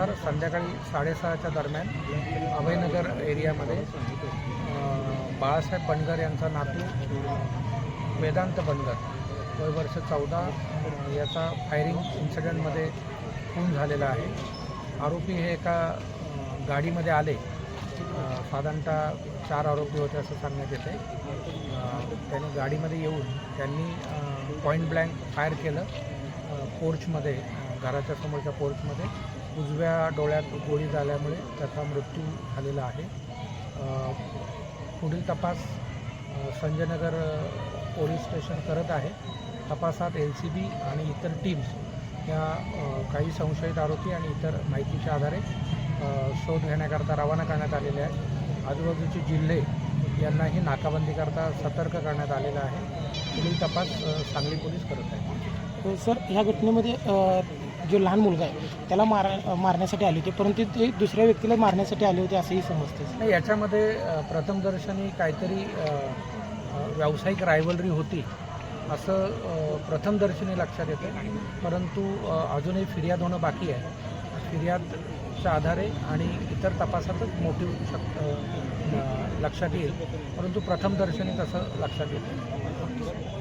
त्यानुसार संध्याकाळी 6:30च्या दरम्यान अभयनगर एरियामध्ये बाळासाहेब बनगर यांचा नातू वेदांत बनगर वय वर्ष 14 याचा फायरिंग इन्सिडेंटमध्ये खून झालेला आहे. आरोपी हे एका गाडीमध्ये आले. साधारणतः 4 आरोपी होते असं सांगण्यात येते. त्यांनी गाडीमध्ये येऊन त्यांनी पॉईंट ब्लँक फायर केलं. पोर्चमध्ये, घराच्या समोरच्या पोर्चमध्ये उजव्या डोळ्यात गोळी झाल्यामुळे त्याचा मृत्यू झालेला आहे. पुढील तपास संजयनगर पोलीस स्टेशन करत आहे. तपासात LCB आणि इतर टीम्स या काही संशयित आरोपी आणि इतर माहितीच्या आधारे शोध घेण्याकरता रवाना करण्यात आलेले आहे. आजूबाजूचे जिल्हे यांनाही नाकाबंदीकरता सतर्क करण्यात आलेला आहे. पुढील तपास सांगली पोलीस करत आहे. सर, ह्या घटनेमध्ये जो लहान मुलगा आहे त्याला मारण्यासाठी आले होते, परंतु ते दुसऱ्या व्यक्तीला मारण्यासाठी आले होते असंही समजते. नाही, याच्यामध्ये प्रथमदर्शनी काहीतरी व्यावसायिक रायव्हलरी होती असं प्रथमदर्शनी लक्षात येतं. परंतु अजूनही फिर्याद होणं बाकी आहे. फिर्यादच्या आधारे आणि इतर तपासातच मोटिव्ह लक्षात येईल, परंतु प्रथमदर्शनी तसं लक्षात येतं.